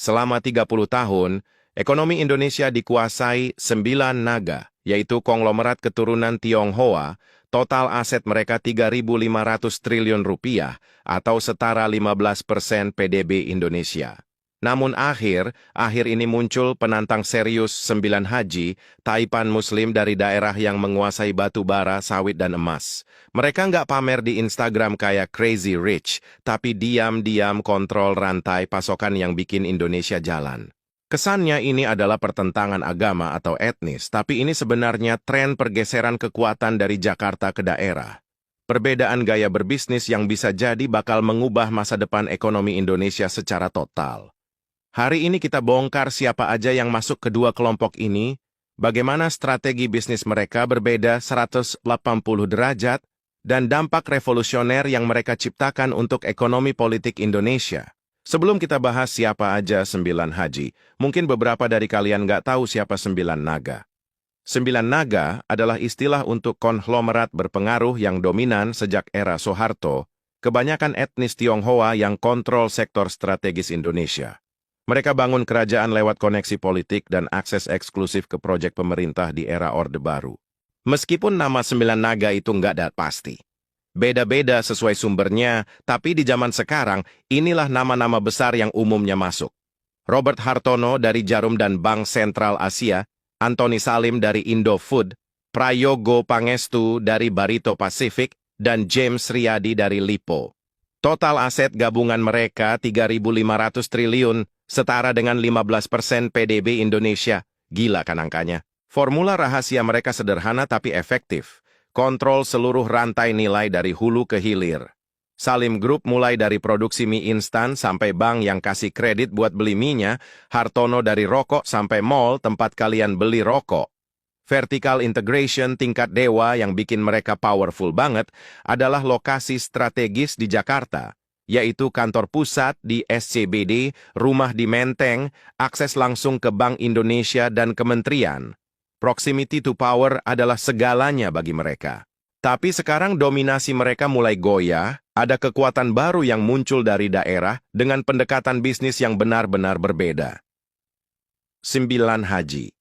Selama 30 tahun, ekonomi Indonesia dikuasai 9 naga, yaitu konglomerat keturunan Tionghoa. Total aset mereka 3.500 triliun rupiah atau setara 15% PDB Indonesia. Namun akhir ini muncul penantang serius 9 haji, taipan muslim dari daerah yang menguasai batu bara, sawit, dan emas. Mereka nggak pamer di Instagram kayak crazy rich, tapi diam-diam kontrol rantai pasokan yang bikin Indonesia jalan. Kesannya ini adalah pertentangan agama atau etnis, tapi ini sebenarnya tren pergeseran kekuatan dari Jakarta ke daerah. Perbedaan gaya berbisnis yang bisa jadi bakal mengubah masa depan ekonomi Indonesia secara total. Hari ini kita bongkar siapa aja yang masuk kedua kelompok ini, bagaimana strategi bisnis mereka berbeda 180 derajat, dan dampak revolusioner yang mereka ciptakan untuk ekonomi politik Indonesia. Sebelum kita bahas siapa aja 9 haji, mungkin beberapa dari kalian nggak tahu siapa 9 naga. 9 naga adalah istilah untuk konglomerat berpengaruh yang dominan sejak era Soeharto, kebanyakan etnis Tionghoa yang kontrol sektor strategis Indonesia. Mereka bangun kerajaan lewat koneksi politik dan akses eksklusif ke proyek pemerintah di era Orde Baru. Meskipun nama 9 naga itu nggak pasti. Beda-beda sesuai sumbernya, tapi di zaman sekarang, inilah nama-nama besar yang umumnya masuk. Robert Hartono dari Jarum dan Bank Sentral Asia, Antoni Salim dari Indofood, Prayogo Pangestu dari Barito Pacific, dan James Riyadi dari Lipo. Total aset gabungan mereka 3.500 triliun, setara dengan 15% PDB Indonesia. Gila kan angkanya? Formula rahasia mereka sederhana tapi efektif. Kontrol seluruh rantai nilai dari hulu ke hilir. Salim Group mulai dari produksi mie instan sampai bank yang kasih kredit buat beli mie-nya, Hartono dari rokok sampai mall tempat kalian beli rokok. Vertical integration tingkat dewa yang bikin mereka powerful banget adalah lokasi strategis di Jakarta, yaitu kantor pusat di SCBD, rumah di Menteng, akses langsung ke Bank Indonesia dan kementerian. Proximity to power adalah segalanya bagi mereka. Tapi sekarang dominasi mereka mulai goyah, ada kekuatan baru yang muncul dari daerah dengan pendekatan bisnis yang benar-benar berbeda. 9 haji.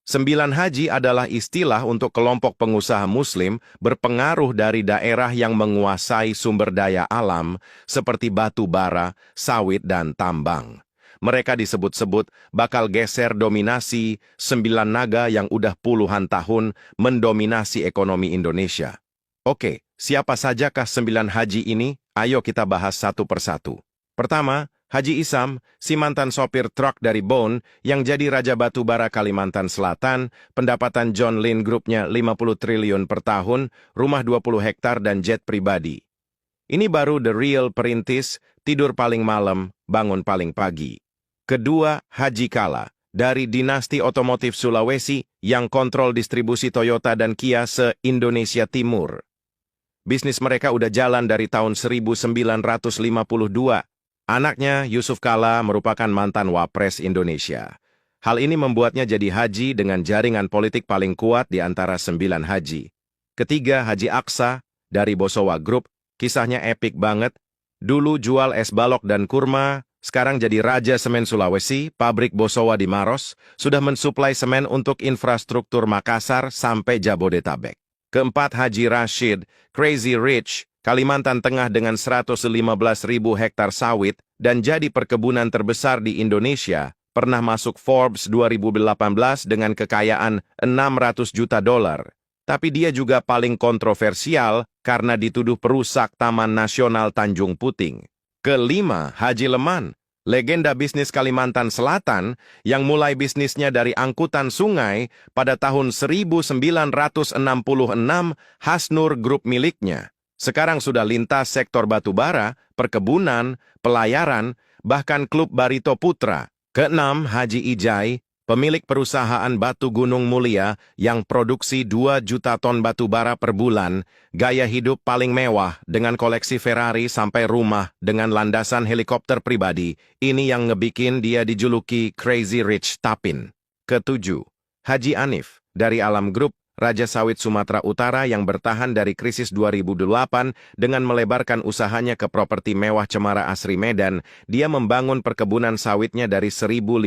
9 haji adalah istilah untuk kelompok pengusaha muslim berpengaruh dari daerah yang menguasai sumber daya alam seperti batu bara, sawit, dan tambang. Mereka disebut-sebut bakal geser dominasi 9 naga yang udah puluhan tahun mendominasi ekonomi Indonesia. Oke, siapa sajakah 9 haji ini? Ayo kita bahas satu persatu. Pertama, Haji Isam, si mantan sopir truk dari Bone yang jadi Raja Batu Bara Kalimantan Selatan, pendapatan John Lynn Group-nya 50 triliun per tahun, rumah 20 hektar dan jet pribadi. Ini baru the real perintis, tidur paling malam, bangun paling pagi. Kedua, Haji Kala, dari dinasti otomotif Sulawesi yang kontrol distribusi Toyota dan Kia se-Indonesia Timur. Bisnis mereka udah jalan dari tahun 1952. Anaknya, Yusuf Kala, merupakan mantan Wapres Indonesia. Hal ini membuatnya jadi haji dengan jaringan politik paling kuat di antara 9 haji. Ketiga, Haji Aksa, dari Bosowa Group, kisahnya epik banget. Dulu jual es balok dan kurma, sekarang jadi Raja Semen Sulawesi, pabrik Bosowa di Maros, sudah mensuplai semen untuk infrastruktur Makassar sampai Jabodetabek. Keempat, Haji Rashid, Crazy Rich, Kalimantan Tengah dengan 115.000 hektar sawit dan jadi perkebunan terbesar di Indonesia, pernah masuk Forbes 2018 dengan kekayaan 600 juta dolar. Tapi dia juga paling kontroversial karena dituduh perusak Taman Nasional Tanjung Puting. Kelima, Haji Leman, legenda bisnis Kalimantan Selatan yang mulai bisnisnya dari angkutan sungai pada tahun 1966, Hasnur Group miliknya. Sekarang sudah lintas sektor batubara, perkebunan, pelayaran, bahkan klub Barito Putra. Keenam, Haji Ijai, pemilik perusahaan Batu Gunung Mulia yang produksi 2 juta ton batu bara per bulan, gaya hidup paling mewah dengan koleksi Ferrari sampai rumah dengan landasan helikopter pribadi, ini yang ngebikin dia dijuluki Crazy Rich Tapin. Ketujuh, Haji Anif, dari Alam Group, Raja Sawit Sumatera Utara yang bertahan dari krisis 2008 dengan melebarkan usahanya ke properti mewah Cemara Asri Medan, dia membangun perkebunan sawitnya dari 1.500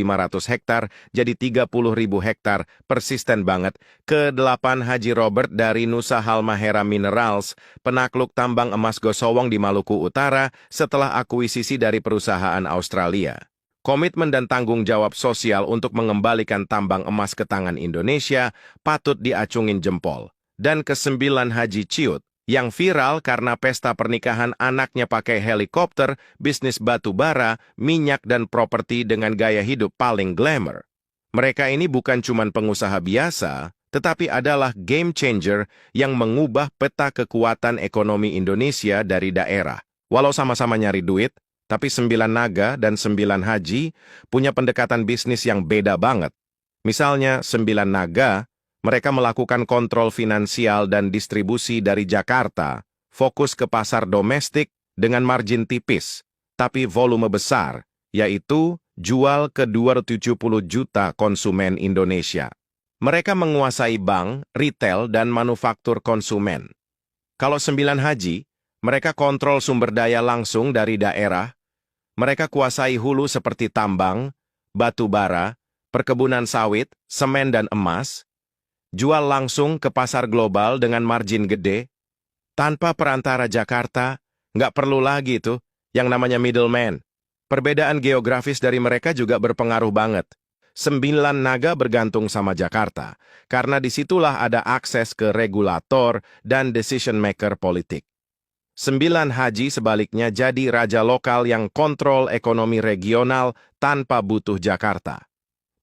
hektar jadi 30.000 hektar, persisten banget. Ke-8 Haji Robert dari Nusa Halmahera Minerals, penakluk tambang emas Gosowong di Maluku Utara setelah akuisisi dari perusahaan Australia. Komitmen dan tanggung jawab sosial untuk mengembalikan tambang emas ke tangan Indonesia patut diacungin jempol. Dan ke-9 Haji Ciut, yang viral karena pesta pernikahan anaknya pakai helikopter, bisnis batu bara, minyak dan properti dengan gaya hidup paling glamour. Mereka ini bukan cuma pengusaha biasa, tetapi adalah game changer yang mengubah peta kekuatan ekonomi Indonesia dari daerah. Walau sama-sama nyari duit, tapi 9 naga dan 9 haji punya pendekatan bisnis yang beda banget. Misalnya 9 naga, mereka melakukan kontrol finansial dan distribusi dari Jakarta, fokus ke pasar domestik dengan margin tipis, tapi volume besar, yaitu jual ke 270 juta konsumen Indonesia. Mereka menguasai bank, retail, dan manufaktur konsumen. Kalau 9 haji, mereka kontrol sumber daya langsung dari daerah. Mereka kuasai hulu seperti tambang, batu bara, perkebunan sawit, semen dan emas, jual langsung ke pasar global dengan margin gede, tanpa perantara Jakarta, nggak perlu lagi tuh yang namanya middleman. Perbedaan geografis dari mereka juga berpengaruh banget. 9 naga bergantung sama Jakarta, karena disitulah ada akses ke regulator dan decision maker politik. 9 haji sebaliknya jadi raja lokal yang kontrol ekonomi regional tanpa butuh Jakarta.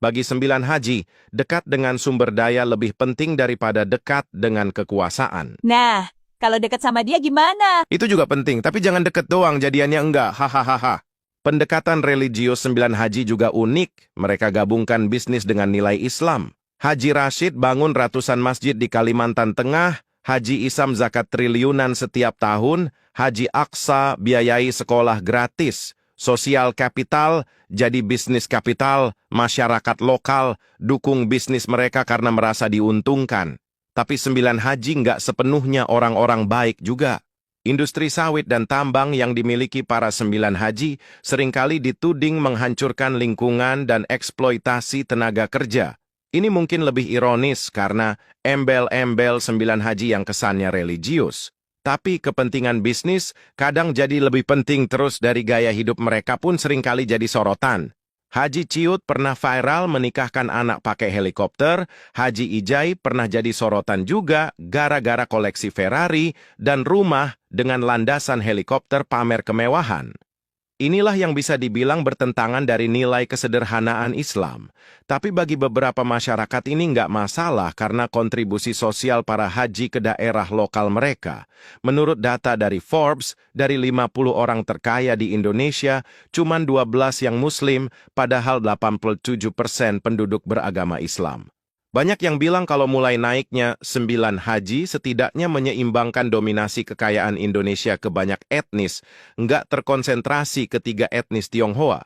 Bagi 9 haji, dekat dengan sumber daya lebih penting daripada dekat dengan kekuasaan. Nah, kalau dekat sama dia gimana? Itu juga penting, tapi jangan deket doang, jadiannya enggak, hahaha. Pendekatan religius 9 haji juga unik, mereka gabungkan bisnis dengan nilai Islam. Haji Rashid bangun ratusan masjid di Kalimantan Tengah, Haji Isam zakat triliunan setiap tahun, Haji Aqsa biayai sekolah gratis, sosial kapital jadi bisnis kapital, masyarakat lokal dukung bisnis mereka karena merasa diuntungkan. Tapi 9 haji nggak sepenuhnya orang-orang baik juga. Industri sawit dan tambang yang dimiliki para 9 haji seringkali dituding menghancurkan lingkungan dan eksploitasi tenaga kerja. Ini mungkin lebih ironis karena embel-embel 9 haji yang kesannya religius. Tapi kepentingan bisnis kadang jadi lebih penting terus dari gaya hidup mereka pun seringkali jadi sorotan. Haji Ciut pernah viral menikahkan anak pakai helikopter, Haji Ijai pernah jadi sorotan juga gara-gara koleksi Ferrari dan rumah dengan landasan helikopter pamer kemewahan. Inilah yang bisa dibilang bertentangan dari nilai kesederhanaan Islam. Tapi bagi beberapa masyarakat ini nggak masalah karena kontribusi sosial para haji ke daerah lokal mereka. Menurut data dari Forbes, dari 50 orang terkaya di Indonesia, cuma 12 yang Muslim, padahal 87% penduduk beragama Islam. Banyak yang bilang kalau mulai naiknya 9 haji setidaknya menyeimbangkan dominasi kekayaan Indonesia ke banyak etnis, nggak terkonsentrasi ke 3 etnis Tionghoa.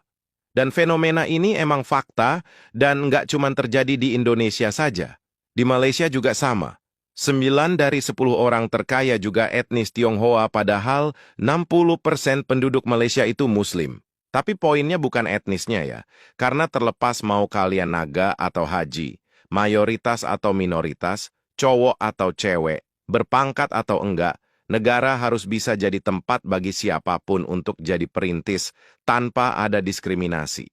Dan fenomena ini emang fakta dan nggak cuma terjadi di Indonesia saja. Di Malaysia juga sama. 9 dari 10 orang terkaya juga etnis Tionghoa padahal 60% penduduk Malaysia itu Muslim. Tapi poinnya bukan etnisnya ya, karena terlepas mau kalian naga atau haji, mayoritas atau minoritas, cowok atau cewek, berpangkat atau enggak, negara harus bisa jadi tempat bagi siapapun untuk jadi perintis tanpa ada diskriminasi.